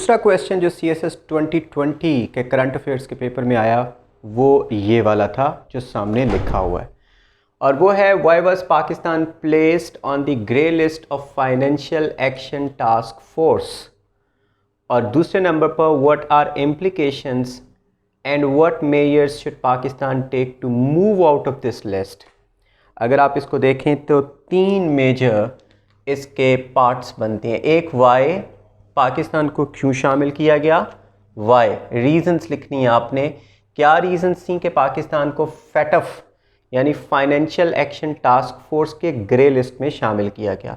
दूसरा क्वेश्चन जो CSS 2020 के करंट अफेयर्स के पेपर में आया वो ये वाला था जो सामने लिखा हुआ है, और वो है why was Pakistan placed on the grey list of financial action task force. और दूसरे नंबर पर what are implications and what measures should Pakistan take to move out of this list. अगर आप इसको देखें तो तीन मेजर इसके पार्ट्स बनते हैं। एक वाई, पाकिस्तान को क्यों शामिल किया गया, वाई रीजंस लिखनी है आपने, क्या रीजंस थी कि पाकिस्तान को फैटफ यानी फाइनेंशियल एक्शन टास्क फोर्स के ग्रे लिस्ट में शामिल किया गया।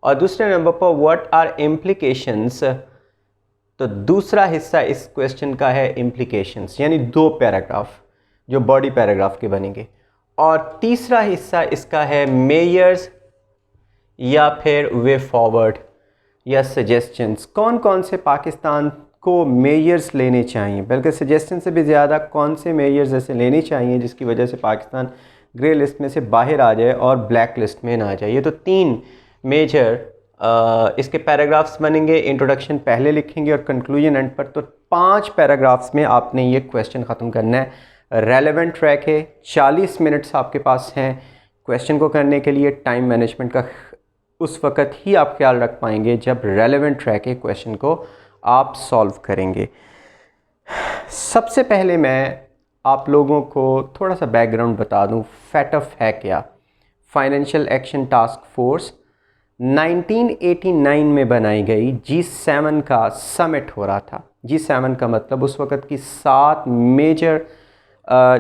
और दूसरे नंबर पर व्हाट आर इम्प्लीकेशंस, तो दूसरा हिस्सा इस क्वेश्चन का है इम्प्लीकेशंस, यानी दो पैराग्राफ जो बॉडी पैराग्राफ के बनेंगे। और तीसरा हिस्सा इसका है मेजर्स या फिर वे फॉरवर्ड या सजेशंस, कौन कौन से पाकिस्तान को मेजर्स लेने चाहिए, बल्कि सजेशन से भी ज़्यादा कौन से मेजर्स ऐसे लेने चाहिए जिसकी वजह से पाकिस्तान ग्रे लिस्ट में से बाहर आ जाए और ब्लैक लिस्ट में ना आ जाए। ये तो तीन मेजर इसके पैराग्राफ्स बनेंगे। इंट्रोडक्शन पहले लिखेंगे और कंक्लूजन एंड पर। तो 5 पैराग्राफ्स में आपने ये क्वेश्चन ख़त्म करना है। रेलेवेंट ट्रैक है, 40 मिनट्स आपके पास हैं क्वेश्चन को करने के लिए। टाइम मैनेजमेंट का उस वक़्त ही आप ख्याल रख पाएंगे जब रेलेवेंट ट्रैक है क्वेश्चन को आप सॉल्व करेंगे। सबसे पहले मैं आप लोगों को थोड़ा सा बैकग्राउंड बता दूं, फैटफ है क्या। फाइनेंशियल एक्शन टास्क फोर्स 1989 में बनाई गई, G7 का समिट हो रहा था। G7 का मतलब उस वक़्त की 7 मेजर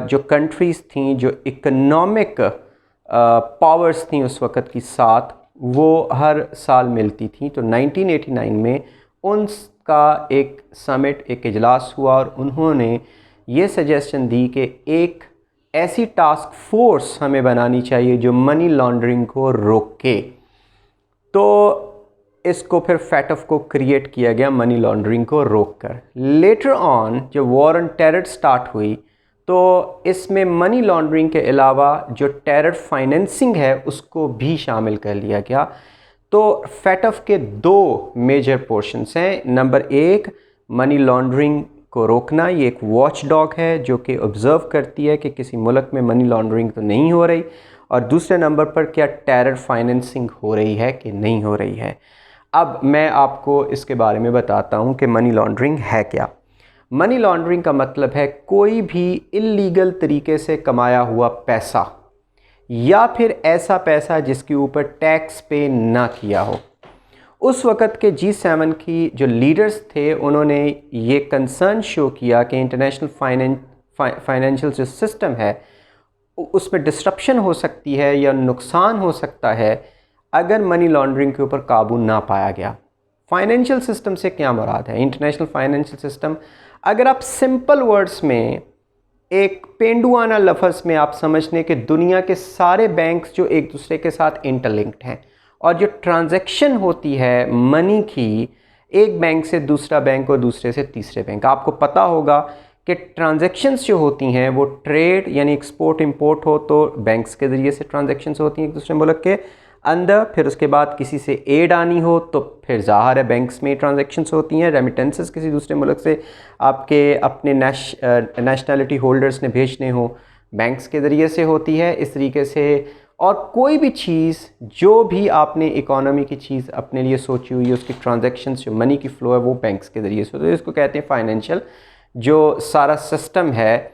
जो कंट्रीज़ थीं, जो इकोनॉमिक पावर्स थीं उस वक़्त की 7, वो हर साल मिलती थी। तो 1989 में उनका एक समिट, एक इजलास हुआ और उन्होंने ये सजेशन दी कि एक ऐसी टास्क फोर्स हमें बनानी चाहिए जो मनी लॉन्ड्रिंग को रोके। तो इसको फिर फैटफ को क्रिएट किया गया मनी लॉन्ड्रिंग को रोककर। लेटर ऑन जब वॉर ऑन टेरर स्टार्ट हुई तो इसमें मनी लॉन्ड्रिंग के अलावा जो टेरर फाइनेंसिंग है उसको भी शामिल कर लिया गया। तो फैटफ के 2 मेजर पोर्शंस हैं। नंबर 1 मनी लॉन्ड्रिंग को रोकना, ये एक वॉच डॉग है जो कि ऑब्ज़र्व करती है कि किसी मुल्क में मनी लॉन्ड्रिंग तो नहीं हो रही, और दूसरे नंबर पर क्या टेरर फाइनेंसिंग हो रही है कि नहीं हो रही है। अब मैं आपको इसके बारे में बताता हूँ कि मनी लॉन्ड्रिंग है क्या। मनी लॉन्ड्रिंग का मतलब है कोई भी इल्लीगल तरीके से कमाया हुआ पैसा या फिर ऐसा पैसा जिसके ऊपर टैक्स पे ना किया हो। उस वक़्त के G7 की जो लीडर्स थे उन्होंने ये कंसर्न शो किया कि इंटरनेशनल फाइनेंशियल जो सिस्टम है उसमें डिस्ट्रप्शन हो सकती है या नुकसान हो सकता है अगर मनी लॉन्ड्रिंग के ऊपर काबू ना पाया गया। फाइनेंशियल सिस्टम से क्या मुराद है? इंटरनेशनल फाइनेंशियल सिस्टम, अगर आप सिंपल वर्ड्स में एक पेंडुआना लफ्ज़ में आप समझने कि दुनिया के सारे बैंक्स जो एक दूसरे के साथ इंटरलिंक्ड हैं और जो ट्रांजैक्शन होती है मनी की एक बैंक से दूसरा बैंक और दूसरे से तीसरे बैंक, आपको पता होगा कि ट्रांजैक्शंस जो होती हैं वो ट्रेड यानी एक्सपोर्ट इंपोर्ट हो तो बैंक्स के ज़रिए से ट्रांजैक्शंस होती हैं एक दूसरे मुल्क के अंदर। फिर उसके बाद किसी से एड आनी हो तो फिर ज़ाहिर है बैंक्स में ट्रांजैक्शंस होती हैं। रेमिटेंसेस किसी दूसरे मुल्क से आपके अपने नेशनलिटी होल्डर्स ने भेजने हो बैंक्स के ज़रिए से होती है। इस तरीके से और कोई भी चीज़ जो भी आपने इकोनॉमी की चीज़ अपने लिए सोची हुई है उसकी ट्रांजैक्शंस जो मनी की फ़्लो है वो बैंक्स के ज़रिए से होती है। इसको कहते हैं फाइनेंशियल जो सारा सिस्टम है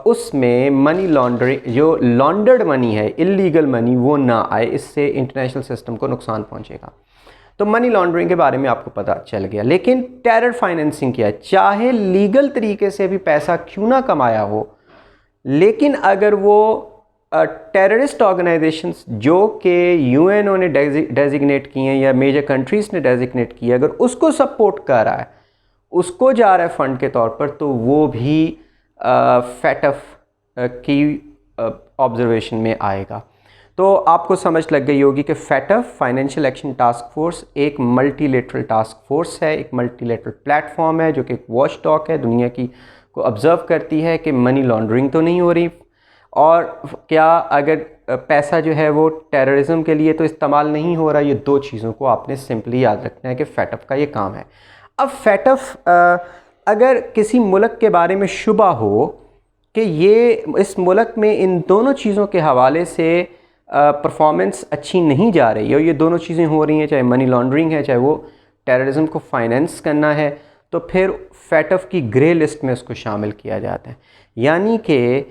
उसमें मनी लॉन्ड्रिंग, जो लॉन्डर्ड मनी है, इल्लीगल मनी, वो ना आए, इससे इंटरनेशनल सिस्टम को नुकसान पहुंचेगा। तो मनी लॉन्ड्रिंग के बारे में आपको पता चल गया। लेकिन टेरर फाइनेंसिंग क्या है? चाहे लीगल तरीके से भी पैसा क्यों ना कमाया हो, लेकिन अगर वो टेररिस्ट ऑर्गेनाइजेशंस जो कि यूएनओ ने डेजिग्नेट किए हैं या मेजर कंट्रीज़ ने डेजिग्नेट किए, अगर उसको सपोर्ट कर रहा है, उसको जा रहा है फंड के तौर पर, तो वो भी फैटफ की ऑब्जर्वेशन में आएगा। तो आपको समझ लग गई होगी कि FATF financial action task force एक मल्टीलेटरल टास्क फोर्स है, एक मल्टीलेटरल प्लेटफॉर्म है जो कि एक वॉच डॉग है, दुनिया की को ऑब्ज़र्व करती है कि मनी लॉन्ड्रिंग तो नहीं हो रही और क्या अगर पैसा जो है वो टेररिज्म के लिए तो इस्तेमाल नहीं हो रहा। ये 2 चीज़ों को आपने सिंपली याद रखना है कि फैटफ का ये काम है। अब फैटफ अगर किसी मुल्क के बारे में शुबा हो कि ये इस मुल्क में इन दोनों चीज़ों के हवाले से परफॉर्मेंस अच्छी नहीं जा रही है और ये दोनों चीज़ें हो रही हैं, चाहे मनी लॉन्ड्रिंग है, चाहे वो टेररिज्म को फाइनेंस करना है, तो फिर फैटफ की ग्रे लिस्ट में उसको शामिल किया जाता है। यानी कि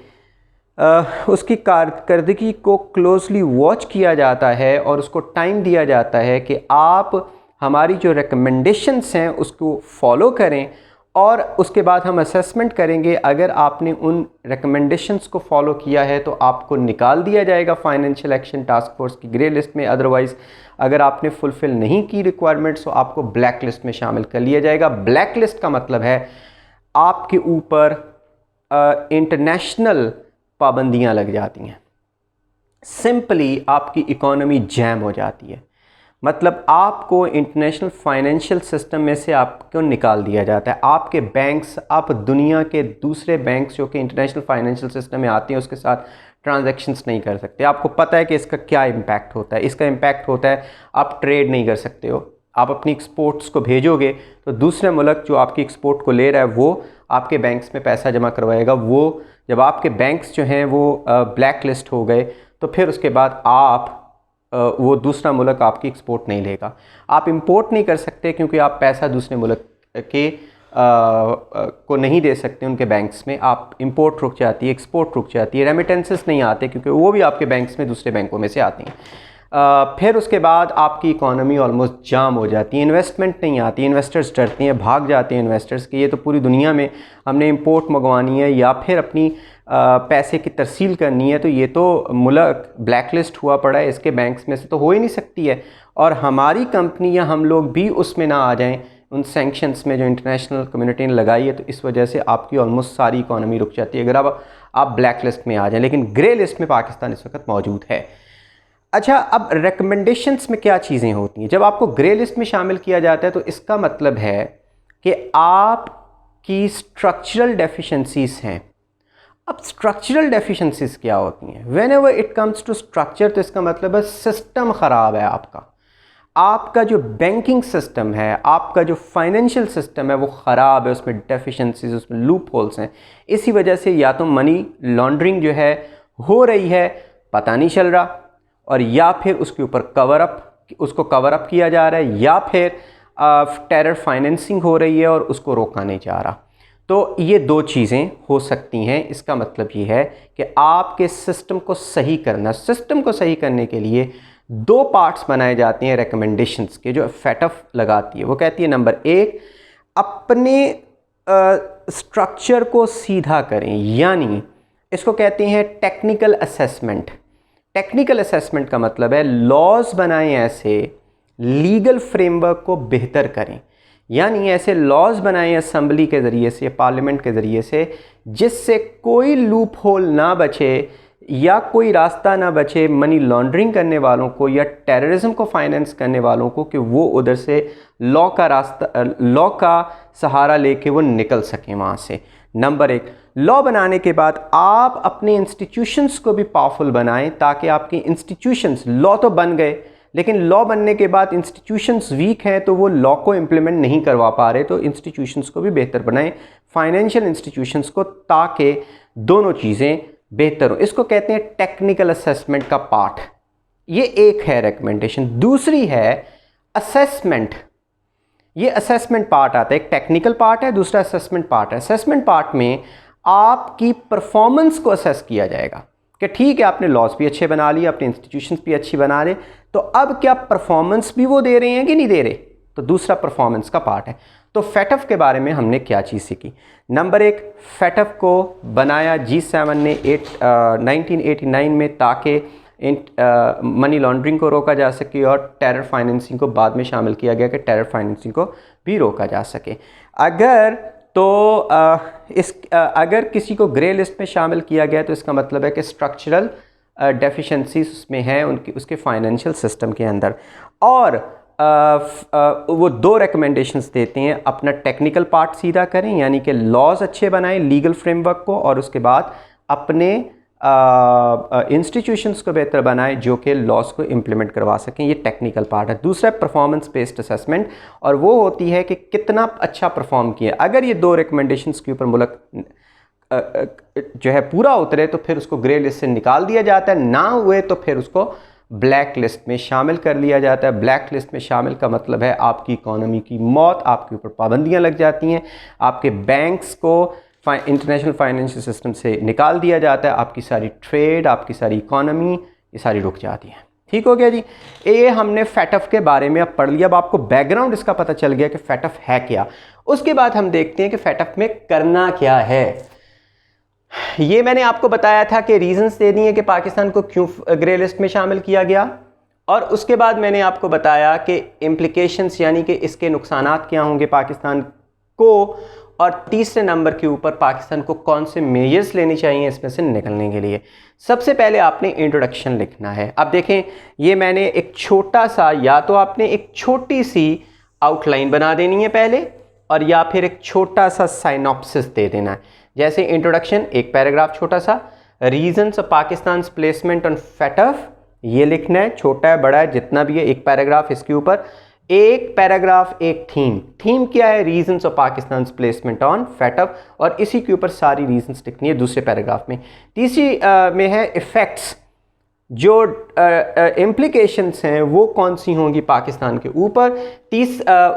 उसकी कारकर्दगी को क्लोजली वॉच किया जाता है और उसको टाइम दिया जाता है कि आप हमारी जो रिकमेंडेशंस हैं उसको फॉलो करें और उसके बाद हम असेसमेंट करेंगे। अगर आपने उन रिकमेंडेशंस को फॉलो किया है तो आपको निकाल दिया जाएगा फाइनेंशियल एक्शन टास्क फोर्स की ग्रे लिस्ट में। अदरवाइज़ अगर आपने फुलफ़िल नहीं की रिक्वायरमेंट्स तो आपको ब्लैक लिस्ट में शामिल कर लिया जाएगा। ब्लैक लिस्ट का मतलब है आपके ऊपर इंटरनेशनल पाबंदियां लग जाती हैं, सिंपली आपकी इकोनॉमी जैम हो जाती है। मतलब आपको इंटरनेशनल फाइनेंशियल सिस्टम में से आपको निकाल दिया जाता है। आपके बैंक्स, आप दुनिया के दूसरे बैंक्स जो कि इंटरनेशनल फाइनेंशियल सिस्टम में आते हैं उसके साथ ट्रांजैक्शंस नहीं कर सकते। आपको पता है कि इसका क्या इम्पैक्ट होता है। इसका इम्पैक्ट होता है आप ट्रेड नहीं कर सकते हो। आप अपनी एक्सपोर्ट्स को भेजोगे तो दूसरे मुल्क जो आपकी एक्सपोर्ट को ले रहा है वो आपके बैंक्स में पैसा जमा करवाएगा। वो जब आपके बैंक्स जो हैं वो ब्लैक लिस्ट हो गए तो फिर उसके बाद आप वो दूसरा मुल्क आपकी एक्सपोर्ट नहीं लेगा। आप इंपोर्ट नहीं कर सकते क्योंकि आप पैसा दूसरे मुल्क के को नहीं दे सकते उनके बैंक्स में। आप इंपोर्ट रुक जाती है, एक्सपोर्ट रुक जाती है, रेमिटेंसेस नहीं आते क्योंकि वो भी आपके बैंक्स में दूसरे बैंकों में से आती हैं। फिर उसके बाद आपकी इकॉनमी ऑलमोस्ट जाम हो जाती है, इन्वेस्टमेंट नहीं आती, इन्वेस्टर्स डरते हैं, भाग जाते हैं इन्वेस्टर्स कि ये तो पूरी दुनिया में हमने इंपोर्ट मंगवानी है या फिर अपनी पैसे की तरसील करनी है, तो ये तो मुल्क ब्लैक लिस्ट हुआ पड़ा है, इसके बैंक्स में से तो हो ही नहीं सकती है और हमारी कंपनी या हम लोग भी उसमें ना आ जाएं उन सैंक्शंस में जो इंटरनेशनल कम्युनिटी ने लगाई है। तो इस वजह से आपकी ऑलमोस्ट सारी इकॉनमी रुक जाती है अगर आप ब्लैक लिस्ट में आ जाएं। लेकिन ग्रे लिस्ट में पाकिस्तान इस वक्त मौजूद है। अच्छा, अब रिकमेंडेशंस में क्या चीज़ें होती हैं? जब आपको ग्रे लिस्ट में शामिल किया जाता है तो इसका मतलब है कि आपकी स्ट्रक्चरल डेफिशिएंसीज हैं। अब स्ट्रक्चरल डेफिशिएंसीज क्या होती हैं? Whenever it comes to structure, तो इसका मतलब है सिस्टम ख़राब है आपका जो बैंकिंग सिस्टम है, आपका जो फाइनेंशियल सिस्टम है वो ख़राब है, उसमें डेफिशिएंसीज, उसमें लूप होल्स हैं। इसी वजह से या तो मनी लॉन्ड्रिंग जो है हो रही है, पता नहीं चल रहा, और या फिर उसके ऊपर उसको कवर अप किया जा रहा है, या फिर टेरर फाइनेंसिंग हो रही है और उसको रोका नहीं जा रहा। तो ये दो चीज़ें हो सकती हैं। इसका मतलब ये है कि आपके सिस्टम को सही करना, सिस्टम को सही करने के लिए दो पार्ट्स बनाए जाते हैं रिकमेंडेशंस के जो फैटफ लगाती है। वो कहती है नंबर 1, अपने स्ट्रक्चर को सीधा करें, यानी इसको कहते हैं टेक्निकल असेसमेंट। टेक्निकल असेसमेंट का मतलब है लॉज बनाएं ऐसे, लीगल फ्रेमवर्क को बेहतर करें, यानी ऐसे लॉज बनाएं असेंबली के ज़रिए से, पार्लियामेंट के ज़रिए से, जिससे कोई लूप होल ना बचे या कोई रास्ता ना बचे मनी लॉन्ड्रिंग करने वालों को या टेररिज्म को फाइनेंस करने वालों को कि वो उधर से लॉ का सहारा लेके वो निकल सकें वहाँ से। नंबर 1, लॉ बनाने के बाद आप अपने इंस्टीट्यूशंस को भी पावरफुल बनाएं ताकि आपके इंस्टीट्यूशंस, लॉ तो बन गए लेकिन लॉ बनने के बाद इंस्टीट्यूशंस वीक हैं तो वो लॉ को इम्प्लीमेंट नहीं करवा पा रहे, तो इंस्टीट्यूशंस को भी बेहतर बनाएं, फाइनेंशियल इंस्टीट्यूशंस को, ताकि दोनों चीज़ें बेहतर हो। इसको कहते हैं टेक्निकल असेसमेंट का पार्ट। ये एक है रिकमेंडेशन। दूसरी है असेसमेंट। ये असेसमेंट पार्ट आता है, एक टेक्निकल पार्ट है, दूसरा असेसमेंट पार्ट है। असेसमेंट पार्ट में आपकी परफॉर्मेंस को असेस किया जाएगा कि ठीक है आपने लॉज भी अच्छे बना लिए, अपने इंस्टीट्यूशंस भी अच्छी बना रहे, तो अब क्या परफॉर्मेंस भी वो दे रहे हैं कि नहीं दे रहे, तो दूसरा परफॉर्मेंस का पार्ट है। तो फैटफ के बारे में हमने क्या चीज़ सीखी? नंबर 1, फैटफ को बनाया G7 ने 1989 में ताकि मनी लॉन्ड्रिंग को रोका जा सके और टेरर फाइनेंसिंग को बाद में शामिल किया गया कि टेरर फाइनेंसिंग को भी रोका जा सके। अगर किसी को ग्रे लिस्ट में शामिल किया गया तो इसका मतलब है कि स्ट्रक्चरल डेफिशिएंसीज उसमें हैं उसके फाइनेंशियल सिस्टम के अंदर। और वो दो रिकमेंडेशंस देते हैं, अपना टेक्निकल पार्ट सीधा करें यानी कि लॉज अच्छे बनाएं, लीगल फ्रेमवर्क को, और उसके बाद अपने इंस्टीट्यूशंस को बेहतर बनाए जो कि लॉस को इम्प्लीमेंट करवा सकें। ये टेक्निकल पार्ट है। दूसरा परफॉर्मेंस बेस्ड असेसमेंट, और वो होती है कि कितना अच्छा परफॉर्म किया। अगर ये दो रिकमेंडेशंस के ऊपर मुल्क जो है पूरा उतरे तो फिर उसको ग्रे लिस्ट से निकाल दिया जाता है, ना हुए तो फिर उसको ब्लैक लिस्ट में शामिल कर लिया जाता है। ब्लैक लिस्ट में शामिल का मतलब है आपकी इकोनॉमी की मौत, आपके ऊपर पाबंदियां लग जाती हैं, आपके बैंक्स को इंटरनेशनल फाइनेंशियल सिस्टम से निकाल दिया जाता है, आपकी सारी ट्रेड, आपकी सारी इकोनॉमी ये सारी रुक जाती है। ठीक हो गया जी। ये हमने फैटफ के बारे में अब पढ़ लिया। अब आपको बैकग्राउंड इसका पता चल गया कि फैटफ है क्या। उसके बाद हम देखते हैं कि फैटफ में करना क्या है। ये मैंने आपको बताया था कि रीजंस दे दिए कि पाकिस्तान को क्यों ग्रे लिस्ट में शामिल किया गया, और उसके बाद मैंने आपको बताया कि इम्प्लिकेशंस यानी कि इसके नुकसानात क्या होंगे पाकिस्तान को, और तीसरे नंबर के ऊपर पाकिस्तान को कौन से मेजर्स लेने चाहिए इसमें से निकलने के लिए। सबसे पहले आपने इंट्रोडक्शन लिखना है। अब देखें, ये मैंने एक छोटा सा, या तो आपने एक छोटी सी आउटलाइन बना देनी है पहले, और या फिर एक छोटा सा साइनॉप्सिस दे देना है। जैसे इंट्रोडक्शन एक पैराग्राफ छोटा सा, reasons of Pakistan placement on FATF ये लिखना है, छोटा है बड़ा है जितना भी है, एक पैराग्राफ इसके ऊपर, एक पैराग्राफ एक थीम क्या है, reasons of Pakistan placement on FATF, और इसी के ऊपर सारी रीजंस लिखनी है दूसरे पैराग्राफ में। तीसरी में है इफेक्ट्स, जो इम्प्लिकेशंस हैं वो कौन सी होंगी पाकिस्तान के ऊपर।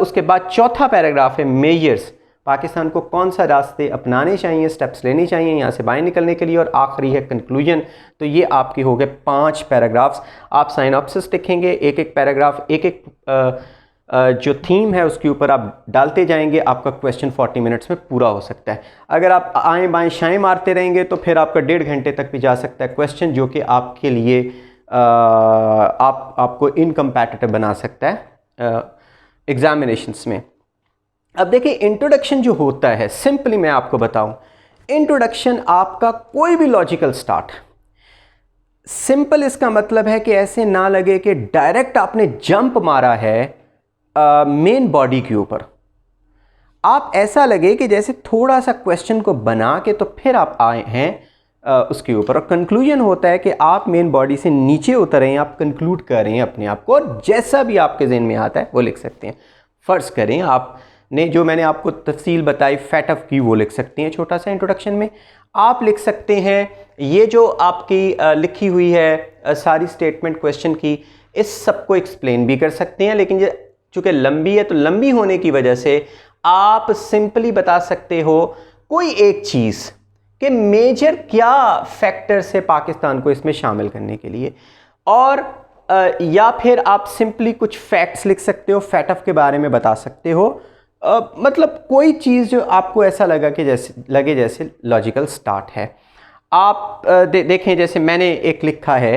उसके बाद चौथा पैराग्राफ है मेजर्स, पाकिस्तान को कौन सा रास्ते अपनाने चाहिए, स्टेप्स लेने चाहिए यहाँ से बाहर निकलने के लिए, और आखिरी है कंक्लूजन। तो ये आपके हो गए 5 पैराग्राफ्स। आप साइनॉप्सिस लिखेंगे, एक एक पैराग्राफ, एक एक जो थीम है उसके ऊपर आप डालते जाएंगे, आपका क्वेश्चन 40 मिनट्स में पूरा हो सकता है। अगर आप आएँ बाएँ शाएँ मारते रहेंगे तो फिर आपका 1.5 घंटे तक भी जा सकता है क्वेश्चन, जो कि आपके लिए आपको इनकम्पैटिटिव बना सकता है एग्जामिनेशंस में। अब देखिए, इंट्रोडक्शन जो होता है, सिंपली मैं आपको बताऊं, इंट्रोडक्शन आपका कोई भी लॉजिकल स्टार्ट, सिंपल इसका मतलब है कि ऐसे ना लगे कि डायरेक्ट आपने जंप मारा है मेन बॉडी के ऊपर। आप ऐसा लगे कि जैसे थोड़ा सा क्वेश्चन को बना के तो फिर आप आए हैं उसके ऊपर, और कंक्लूजन होता है कि आप मेन बॉडी से नीचे उतर हैं, आप कंक्लूड कर रहे हैं अपने आप को, और जैसा भी आपके ज़हन में आता है वो लिख सकते हैं। फ़र्ज़ करें आपने जो मैंने आपको तफसील बताई फैटफ की, वो लिख सकते हैं छोटा सा इंट्रोडक्शन में। आप लिख सकते हैं ये जो आपकी लिखी हुई है सारी स्टेटमेंट क्वेश्चन की, इस सब को एक्सप्लेन भी कर सकते हैं, लेकिन ये चूँकि लंबी है तो लंबी होने की वजह से आप सिंपली बता सकते हो कोई एक चीज़ कि मेजर क्या फैक्टर्स है पाकिस्तान को इसमें शामिल करने के लिए, और या फिर आप सिंपली कुछ फैक्ट्स लिख सकते हो, फैटफ के बारे में बता सकते हो। मतलब कोई चीज़ जो आपको ऐसा लगा कि जैसे लॉजिकल स्टार्ट है। आप देखें, जैसे मैंने एक लिखा है,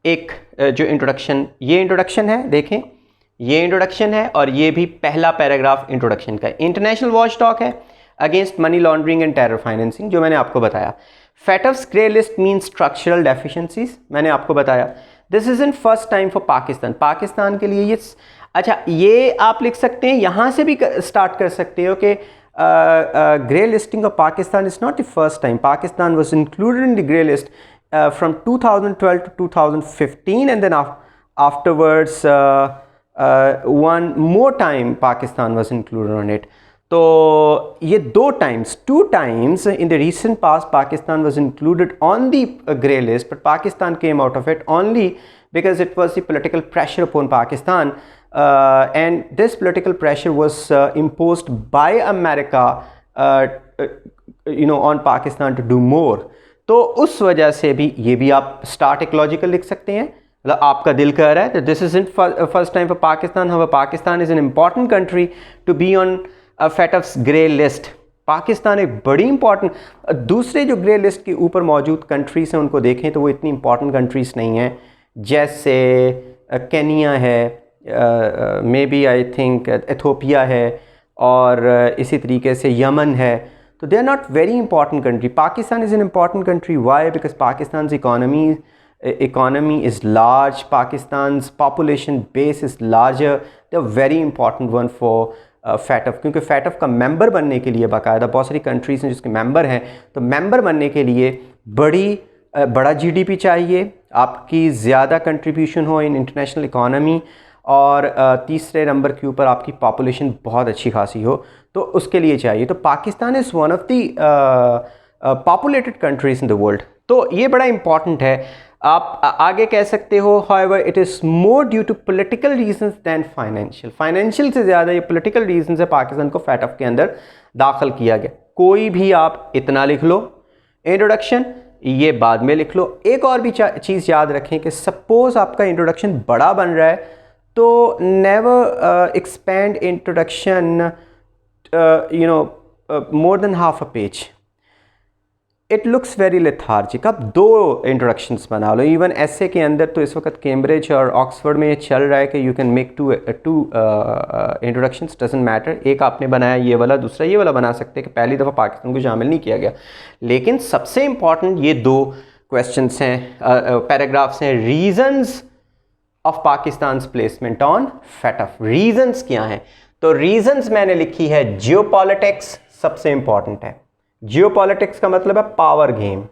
एक जो इंट्रोडक्शन, ये इंट्रोडक्शन है, देखें ये इंट्रोडक्शन है, और ये भी पहला पैराग्राफ इंट्रोडक्शन का है। इंटरनेशनल वॉच डॉग है against money laundering and terror financing, जो मैंने आपको बताया। FATF's grey list mean structural deficiencies, मैंने आपको बताया। This is in first time for Pakistan के लिए ये। अच्छा, ये आप लिख सकते हैं, यहाँ से भी स्टार्ट कर सकते हो कि grey listing of Pakistan is not the first time, Pakistan was included in the grey list from 2012 to 2015, and then afterwards one more time Pakistan was included on it. तो ये two times in the recent past Pakistan was included on the grey list, but Pakistan came out of it only because it was the political pressure upon Pakistan, and this political pressure was imposed by America on Pakistan to do more. तो उस वजह से भी ये भी आप start एक logical लिख सकते हैं, मतलब आपका दिल कह रहा है this is in first time for Pakistan, how Pakistan is an important country to be on FATF's grey list. Pakistan एक बड़ी इंपॉर्टेंट, दूसरे जो ग्रे लिस्ट के ऊपर मौजूद कंट्रीज हैं उनको देखें तो वो इतनी इंपॉर्टेंट कंट्रीज नहीं हैं, जैसे केनिया है, maybe I think Ethiopia है, और इसी तरीके से यमन है। तो they are not very important country. Pakistan is an important country, why? Because Pakistan economy is large, Pakistan's population base is larger, they are very important one for FATF, क्योंकि FATF का member बनने के लिए बाकायदा बहुत सारी कंट्रीज़ हैं जिसके मेंबर हैं, तो मेंबर बनने के लिए बड़ी बड़ा जीडीपी चाहिए, आपकी ज़्यादा कंट्रीब्यूशन हो इन इंटरनेशनल इकोनॉमी, और तीसरे नंबर के ऊपर आपकी पॉपुलेशन बहुत अच्छी खासी हो, तो उसके लिए चाहिए। तो Pakistan is one of the populated countries in the world, तो ये बड़ा इंपॉर्टेंट है। आप आगे कह सकते हो however it is more due to political reasons than financial से ज़्यादा ये पॉलिटिकल रीजंस है पाकिस्तान को फैटफ के अंदर दाखिल किया गया। कोई भी आप इतना लिख लो इंट्रोडक्शन, ये बाद में लिख लो। एक और भी चीज़ याद रखें कि सपोज़ आपका इंट्रोडक्शन बड़ा बन रहा है तो never expand introduction more than half a page, it looks very lethargic. आप 2 इंट्रोडक्शंस बना लो। इवन ऐसे के अंदर तो इस वक्त कैम्ब्रिज और ऑक्सफोर्ड में ये चल रहा है कि you can make two introductions, doesn't matter. एक आपने बनाया ये वाला, दूसरा ये वाला बना सकते हैं कि पहली दफ़ा पाकिस्तान को शामिल नहीं किया गया। लेकिन सबसे इम्पॉर्टेंट ये 2 क्वेश्चंस हैं, पैराग्राफ्स हैं, reasons of Pakistan's placement on FATF. Reasons क्या हैं? तो रीजंस मैंने लिखी है जियोपॉलिटिक्स सबसे इंपॉर्टेंट है। जियोपॉलिटिक्स का मतलब है पावर गेम,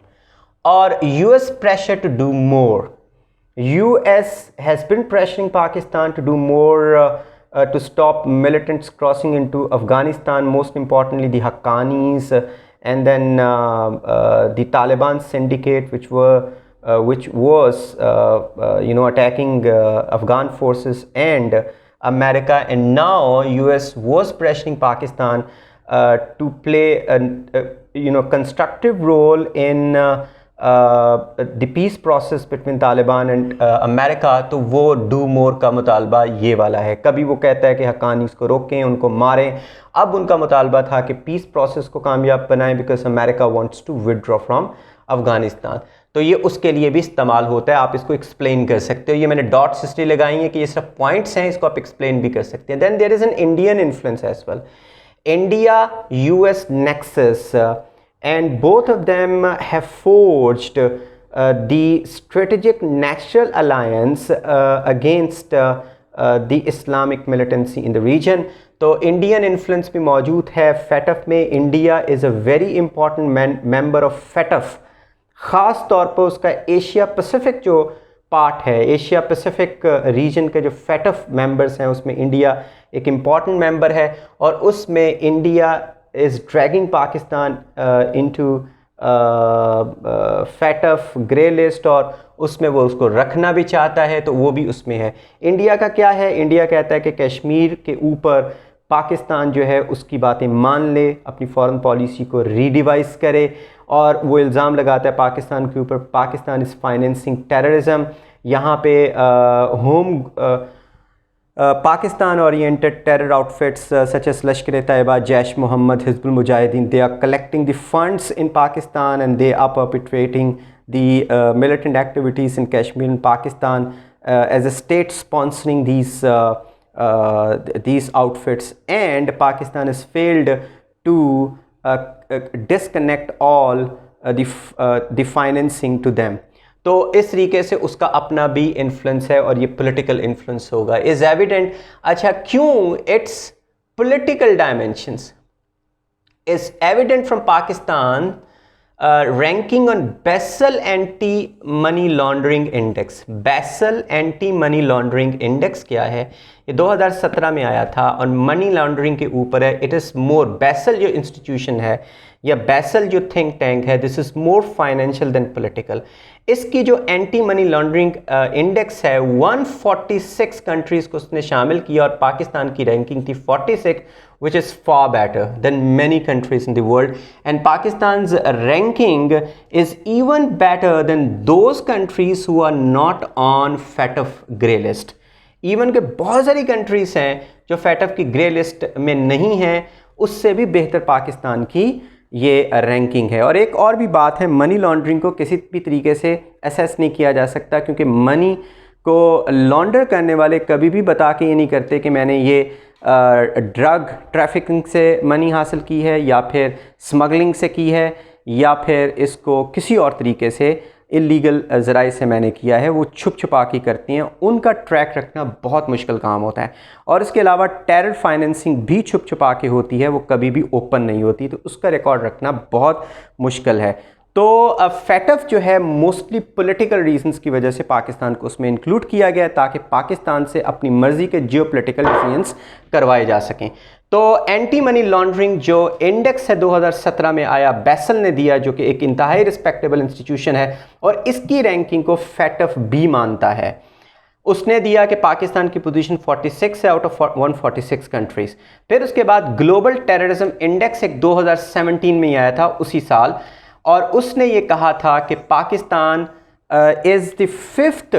और US pressure to do more. US has been pressuring Pakistan to do more to stop militants crossing into Afghanistan, most importantly the Haqqanis, and then the Taliban syndicate, which was attacking Afghan forces and America, and now US was pressuring Pakistan to play a constructive role in the peace process between Taliban and America। तो वो do more का मुतालबा ये वाला है। कभी वो कहता है कि हक्कानीस को रोकें, उनको मारें, अब उनका मुतालबा था कि पीस प्रोसेस को कामयाब बनाएं because America wants to withdraw from Afghanistan. तो ये उसके लिए भी इस्तेमाल होता है, आप इसको एक्सप्लेन कर सकते हो। ये मैंने डॉट्स इसलिए लगाई हैं कि ये सिर्फ पॉइंट्स हैं, इसको आप एक्सप्लेन भी कर सकते हैं। Then there is an Indian influence as well, India US nexus, and both of them have forged the strategic natural alliance against the Islamic militancy in the region। तो इंडियन इन्फ्लुएंस भी मौजूद है FATF में। India is a very important member of FATF, ख़ास तौर पर उसका Asia Pacific जो पार्ट है, एशिया पैसिफिक रीजन के जो फैटफ मेंबर्स हैं उसमें इंडिया एक इम्पॉर्टेंट मेंबर है, और उसमें India is dragging Pakistan into FATF grey list, और उसमें वो उसको रखना भी चाहता है, तो वो भी उसमें है। इंडिया का क्या है? इंडिया कहता है कि कश्मीर के ऊपर पाकिस्तान जो है उसकी बातें मान ले, अपनी फॉरेन पॉलिसी को रीडिवाइज करे, और वो इल्ज़ाम लगाता है पाकिस्तान के ऊपर पाकिस्तान इज़ फाइनेंसिंग टेररिज्म। यहाँ पे Pakistan oriented terror outfits such as Lashkar-e-Taiba, Jaish Mohammed, Hizbul Mujahideen, they are collecting the funds in Pakistan and they are perpetrating the militant activities in Kashmir and Pakistan as a state sponsoring these outfits, and Pakistan has failed to disconnect all the financing to them। तो इस तरीके से उसका अपना भी influence है, और ये पॉलिटिकल इन्फ्लुएंस होगा, इज़ एविडेंट। अच्छा, क्यों? Its political dimensions is evident from Pakistan ranking on Basel anti money laundering index. Basel anti money laundering index क्या है? ये 2017 में आया था, और मनी लॉन्ड्रिंग के ऊपर है। इट इज़ मोर, बेसल जो इंस्टीट्यूशन है या बेसल जो थिंक टैंक है, this is more financial than political. इसकी जो एंटी मनी लॉन्ड्रिंग इंडेक्स है 146 कंट्रीज़ को उसने शामिल किया, और पाकिस्तान की रैंकिंग थी 46, which is far better than many countries in the world, and Pakistan's ranking is even better than those countries who are not on FATF grey list। Even के बहुत सारी कंट्रीज़ हैं जो फैटफ की ग्रे लिस्ट में नहीं हैं, उससे भी बेहतर पाकिस्तान की ये रैंकिंग है। और एक और भी बात है, मनी लॉन्ड्रिंग को किसी भी तरीके से असेस नहीं किया जा सकता, क्योंकि मनी को लॉन्डर करने वाले कभी भी बता के ये नहीं करते कि मैंने ये ड्रग ट्रैफिकिंग से मनी हासिल की है, या फिर स्मगलिंग से की है, या फिर इसको किसी और तरीके से इलीगल ज़राए से मैंने किया है। वो छुप छुपा के करती हैं, उनका ट्रैक रखना बहुत मुश्किल काम होता है। और इसके अलावा टेरर फाइनेंसिंग भी छुप छुपा के होती है, वो कभी भी ओपन नहीं होती, तो उसका रिकॉर्ड रखना बहुत मुश्किल है। तो फैटफ जो है मोस्टली पॉलिटिकल रीजंस की वजह से पाकिस्तान को उसमें इंक्लूड किया गया ताकि पाकिस्तान से अपनी मर्जी के जियोपॉलिटिकल डिसीजंस करवाए जा सकें। तो एंटी मनी लॉन्ड्रिंग जो इंडेक्स है 2017 में आया, बैसल ने दिया, जो कि एक इंतहाई रिस्पेक्टेबल इंस्टीट्यूशन है और इसकी रैंकिंग को फैटफ बी मानता है। उसने दिया कि पाकिस्तान की पोजीशन 46 है आउट ऑफ 146 कंट्रीज़। फिर उसके बाद ग्लोबल टेररिज्म इंडेक्स एक 2017 में आया था उसी साल, और उसने ये कहा था कि Pakistan is the 5th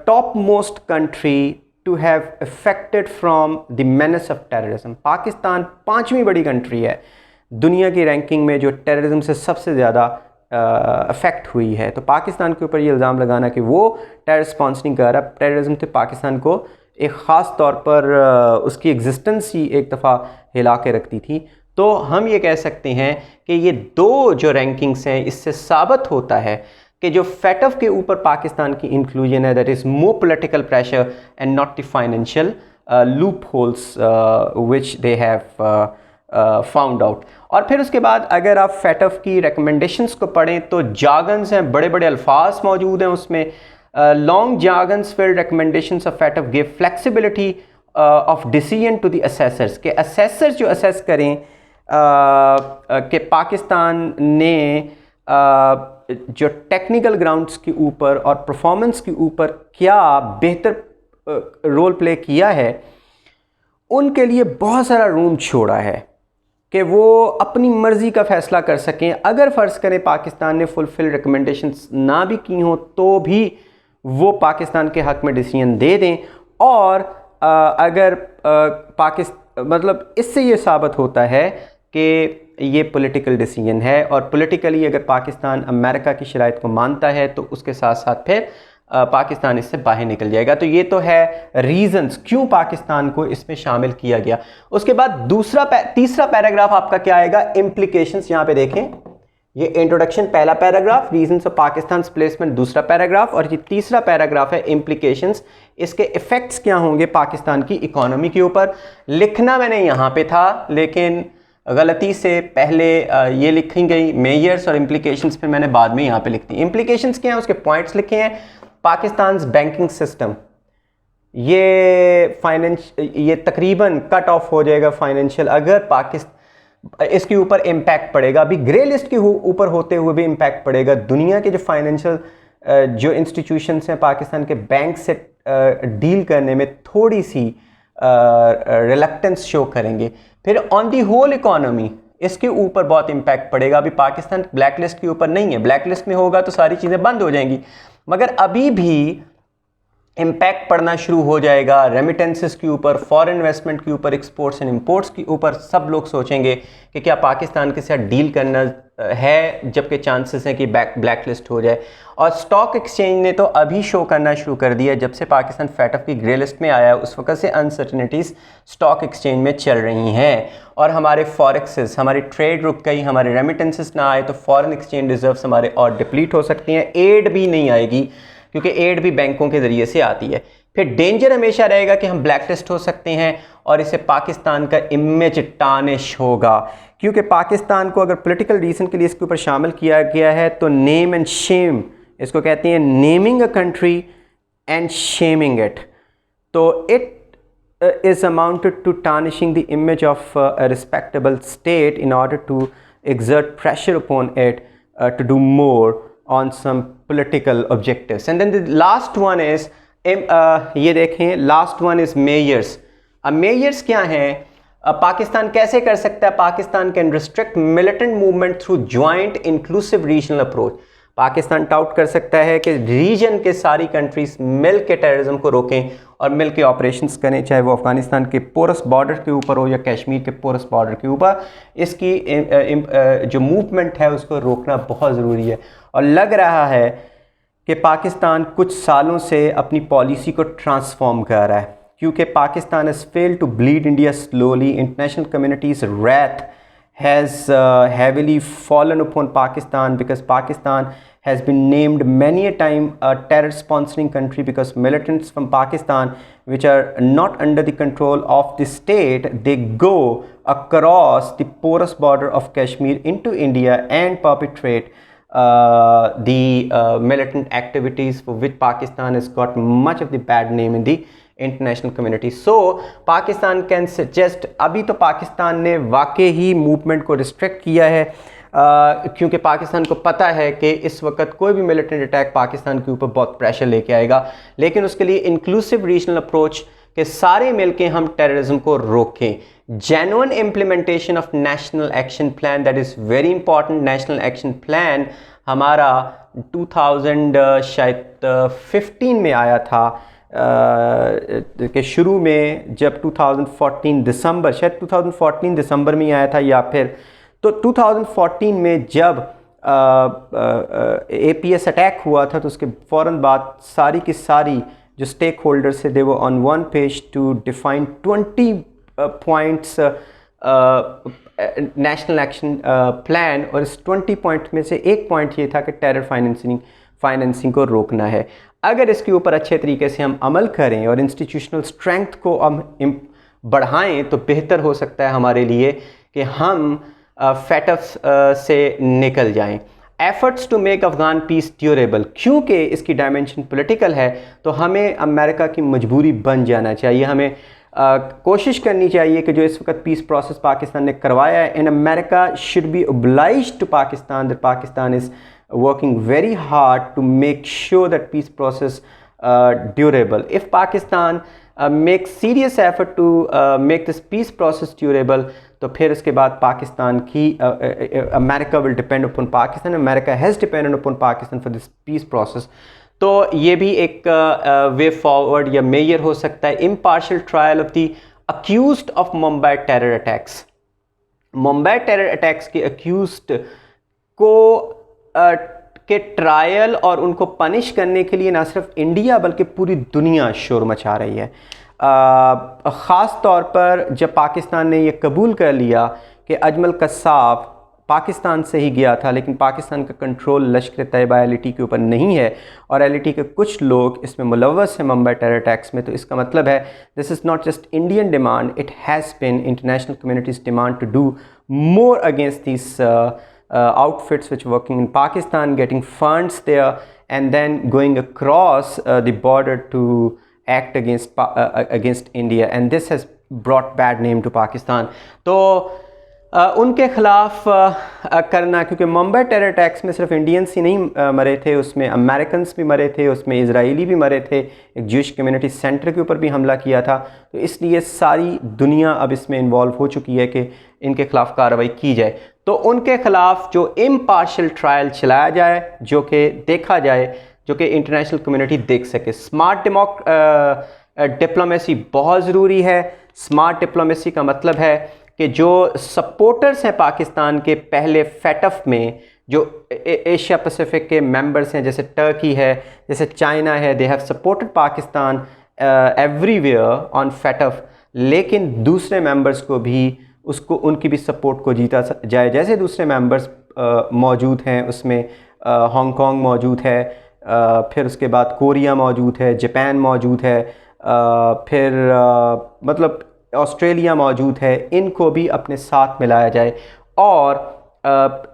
top most country to have affected from the menace of terrorism. Pakistan 5वीं बड़ी कंट्री है दुनिया की रैंकिंग में जो टेररिज्म से सबसे ज़्यादा अफेक्ट हुई है। तो पाकिस्तान के ऊपर ये इल्ज़ाम लगाना कि वो टेरर रिस्पॉन्स नहीं कर रहा, टेररिज्म तो पाकिस्तान को एक ख़ास तौर पर उसकी एग्जिस्टेंस ही एक दफ़ा हिला के रखती थी। तो हम ये कह सकते हैं कि ये दो जो रैंकिंग्स हैं इससे साबित होता है कि जो फैटफ के ऊपर पाकिस्तान की इंक्लूजन है, that is more political pressure and not the financial loop holes which they have found out. और फिर उसके बाद अगर आप फैटफ की रिकमेंडेशंस को पढ़ें तो जार्गन्स हैं, बड़े बड़े अल्फाज मौजूद हैं उसमें। Long jargons filled recommendations of FATF give flexibility of decision to the assessors, के असेसर्स जो असेस करें कि पाकिस्तान ने जो टेक्निकल ग्राउंड्स के ऊपर और परफॉर्मेंस के ऊपर क्या बेहतर रोल प्ले किया है, उनके लिए बहुत सारा रूम छोड़ा है कि वो अपनी मर्ज़ी का फ़ैसला कर सकें। अगर फ़र्ज़ करें पाकिस्तान ने फुलफ़िल रिकमेंडेशंस ना भी की हों तो भी वो पाकिस्तान के हक़ में डिसीजन दे दें। और अगर मतलब इससे ये साबित होता है कि ये पॉलिटिकल डिसीजन है, और पॉलिटिकली अगर पाकिस्तान अमेरिका की शराइत को मानता है तो उसके साथ साथ फिर पाकिस्तान इससे बाहर निकल जाएगा। तो ये तो है रीजंस क्यों पाकिस्तान को इसमें शामिल किया गया। उसके बाद तीसरा पैराग्राफ आपका क्या आएगा, इम्प्लीकेशंस। यहाँ पे देखें, ये इंट्रोडक्शन पहला paragraph, reasons of Pakistan placement दूसरा पैराग्राफ, और ये तीसरा पैराग्राफ है इम्प्लीकेशंस। इसके इफेक्ट्स क्या होंगे पाकिस्तान की इकोनॉमी के ऊपर। लिखना मैंने यहाँ पे था लेकिन गलती से पहले ये लिखी गई मेजर्स और इम्प्लीकेशंस, फिर मैंने बाद में यहाँ पे लिख दी। इम्प्लीकेशंस क्या हैं, उसके पॉइंट्स लिखे हैं। पाकिस्तान बैंकिंग सिस्टम ये तकरीबन कट ऑफ हो जाएगा फाइनेंशियल, अगर पाकिस्तान इसके ऊपर इम्पैक्ट पड़ेगा। अभी ग्रे लिस्ट के ऊपर होते हुए भी इम्पैक्ट पड़ेगा। दुनिया के जो फाइनेंशियल जो इंस्टीट्यूशंस हैं पाकिस्तान के बैंक से डील करने में थोड़ी सी रिलक्टेंस शो करेंगे। फिर ऑन दी होल इकोनॉमी इसके ऊपर बहुत इम्पैक्ट पड़ेगा। अभी पाकिस्तान ब्लैक लिस्ट के ऊपर नहीं है, ब्लैक लिस्ट में होगा तो सारी चीज़ें बंद हो जाएंगी, मगर अभी भी इम्पैक्ट पड़ना शुरू हो जाएगा रेमिटेंसेस के ऊपर, फॉरेन इन्वेस्टमेंट के ऊपर, एक्सपोर्ट्स एंड इंपोर्ट्स के ऊपर। सब लोग सोचेंगे कि क्या पाकिस्तान के साथ डील करना है, जबकि चांसेस हैं कि ब्लैक लिस्ट हो जाए। और स्टॉक एक्सचेंज ने तो अभी शो करना शुरू कर दिया, जब से पाकिस्तान फैटफ की ग्रे लिस्ट में आया है उस वक्त से अनसर्टनिटीज़ स्टॉक एक्सचेंज में चल रही हैं। और हमारे फॉरेक्सेस, हमारी ट्रेड रुक गई, हमारे रेमिटेंसेस ना आए तो फॉरेन एक्सचेंज रिजर्व्स हमारे और डिप्लीट हो सकती हैं। एड भी नहीं आएगी क्योंकि एड भी बैंकों के ज़रिए से आती है। फिर डेंजर हमेशा रहेगा कि हम ब्लैक लिस्ट हो सकते हैं और इससे पाकिस्तान का इमेज टार्निश होगा, क्योंकि पाकिस्तान को अगर पॉलिटिकल रीज़न के लिए इसके ऊपर शामिल किया गया है तो नेम एंड शेम, इसको कहते हैं naming a country and shaming it. तो it is amounted to tarnishing the image of a respectable state in order to exert pressure upon it to do more on some political objectives. And then the last one is ये देखें, last one is measures. अब measures क्या हैं? पाकिस्तान कैसे कर सकता है? Pakistan can restrict militant movement through joint inclusive regional approach. Pakistan taut कर सकता है कि रीजन के सारी कंट्रीज मिल के टेररिज्म को रोकें और मिल के ऑपरेशंस करें, चाहे वो अफ़गानिस्तान के पोरस बॉर्डर के ऊपर हो या कश्मीर के पोरस बॉर्डर के ऊपर। इसकी जो मूवमेंट है उसको रोकना बहुत ज़रूरी है। और लग रहा है कि पाकिस्तान कुछ सालों से अपनी पॉलिसी को ट्रांसफॉर्म कर रहा है, क्योंकि Pakistan has failed to bleed India slowly. International communities wrath has heavily fallen upon Pakistan, because Pakistan has been named many a time a terror sponsoring country, because militants from Pakistan, which are not under the control of the state, they go across the porous border of Kashmir into India and perpetrate the militant activities for which Pakistan has got much of the bad name in the international community. So Pakistan can suggest, अभी तो पाकिस्तान ने वाकई ही movement को restrict किया है, क्योंकि पाकिस्तान को पता है कि इस वक्त कोई भी मिलिटेंट अटैक पाकिस्तान के ऊपर बहुत प्रेशर लेके आएगा. लेकिन उसके लिए इंक्लूसिव रीजनल अप्रोच के सारे मिलके हम टेररिज्म को रोकें. Genuine implementation of national action plan, that is very important. National action plan हमारा 2015 में आया था, के शुरू में, जब 2014 दिसंबर, शायद 2014 दिसंबर में आया था, या फिर तो 2014 में जब APS अटैक हुआ था, तो उसके फ़ौरन बाद सारी की सारी जो स्टेक होल्डर्स थे, they were on one page to define 20 points national action plan. और इस 20 पॉइंट में से एक पॉइंट ये था कि टेरर फाइनेंसिंग को रोकना है. अगर इसके ऊपर अच्छे तरीके से हम अमल करें और इंस्टीट्यूशनल स्ट्रेंथ को हम बढ़ाएं, तो बेहतर हो सकता है हमारे लिए कि हम फैटफ से निकल जाएं. Efforts to make Afghan peace durable, क्योंकि इसकी डायमेंशन पॉलिटिकल है, तो हमें अमेरिका की मजबूरी बन जाना चाहिए. हमें कोशिश करनी चाहिए कि जो इस वक्त पीस प्रोसेस पाकिस्तान ने करवाया है, in America should be obliged to Pakistan that Pakistan is working very hard to make sure that peace process durable. If Pakistan makes serious effort to make this peace process durable, तो फिर उसके बाद पाकिस्तान की America will depend upon Pakistan. America has depended upon Pakistan for this peace process. तो ये भी एक way forward या मेजर हो सकता है. Impartial trial of the accused of Mumbai terror attacks. Mumbai terror attacks के अक्यूज्ड को के ट्रायल और उनको पनिश करने के लिए ना सिर्फ इंडिया बल्कि पूरी दुनिया शोर मचा रही है. ख़ास तौर पर जब पाकिस्तान ने ये कबूल कर लिया कि अजमल कसाब पाकिस्तान से ही गया था, लेकिन पाकिस्तान का कंट्रोल लश्कर तैयबा LT के ऊपर नहीं है, और LT के कुछ लोग इसमें मुलव्वस हैं मुंबई टेरर अटैक्स में, तो इसका मतलब है this is not just Indian demand, it has been international communities demand to do more against this outfits which working in Pakistan, getting funds there, and then going across the border to act against India, and this has brought bad name to Pakistan. तो उनके ख़िलाफ़ करना, क्योंकि Mumbai terror attacks में सिर्फ Indians ही नहीं मरे थे, उसमें अमेरिकन्स भी मरे थे, उसमें इजरायली भी मरे थे, एक ज्यूश कम्युनिटी सेंटर के ऊपर भी हमला किया था. तो इसलिए सारी दुनिया अब इसमें इन्वॉल्व हो चुकी है कि इनके ख़िलाफ़ कार्रवाई की जाए. तो उनके ख़िलाफ़ जो इम्पार्शियल ट्रायल चलाया जाए, जो कि देखा जाए, जो कि इंटरनेशनल कम्युनिटी देख सके. स्मार्ट डिप्लोमेसी बहुत ज़रूरी है. स्मार्ट डिप्लोमेसी का मतलब है कि जो सपोर्टर्स हैं पाकिस्तान के पहले फैटफ में, जो एशिया पैसिफिक के मेंबर्स हैं, जैसे टर्की है, जैसे चाइना है, they have supported Pakistan everywhere on FATF, लेकिन दूसरे मेंबर्स को भी उसको उनकी भी सपोर्ट को जीता जाए. जैसे दूसरे मेंबर्स मौजूद हैं, उसमें हांगकांग मौजूद है, फिर उसके बाद कोरिया मौजूद है, जापान मौजूद है, फिर मतलब ऑस्ट्रेलिया मौजूद है. इनको भी अपने साथ मिलाया जाए और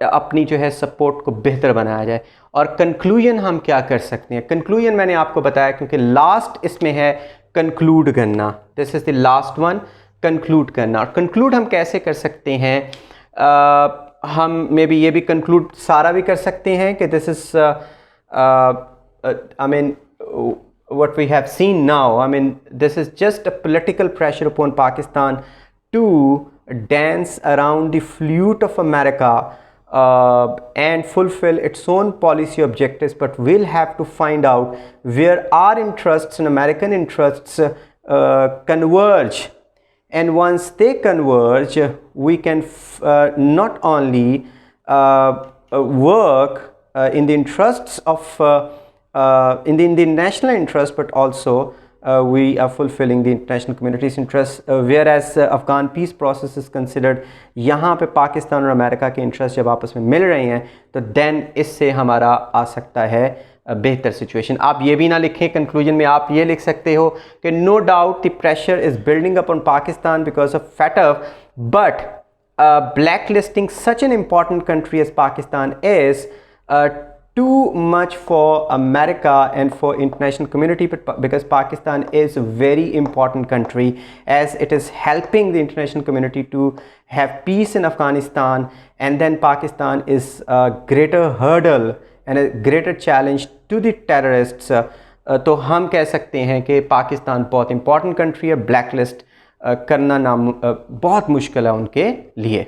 अपनी जो है सपोर्ट को बेहतर बनाया जाए. और कंक्लूजन हम क्या कर सकते हैं? कंक्लूजन मैंने आपको बताया, क्योंकि लास्ट इसमें है कंक्लूड करना. This is the last one, conclude करना. और कंक्लूड हम कैसे कर सकते हैं? हम मे बी ये भी कंक्लूड सारा भी कर सकते हैं कि this is I mean what we have seen now, I mean, this is just a political pressure upon Pakistan to dance around the flute of America and fulfill its own policy objectives, but we'll have to find out where our interests and American interests converge. And once they converge, we can not only work in the interests of in the national interest, but also we are fulfilling the international community's interests, whereas Afghan peace process is considered. यहाँ पे पाकिस्तान और America के interest जब आपस में मिल रहे हैं तो देन इससे हमारा आ सकता है बेहतर सिचुएशन। आप ये भी ना लिखें कंक्लूजन में, आप ये लिख सकते हो कि no doubt the pressure is building up on Pakistan because of FATF, but blacklisting such an important country as Pakistan is too much for America and for international community, because Pakistan is a very important country as it is helping the international community to have peace in Afghanistan, and then Pakistan is a greater hurdle and a greater challenge to the terrorists. तो हम कह सकते हैं कि पाकिस्तान बहुत important country है, blacklist करना बहुत मुश्किल है उनके लिए।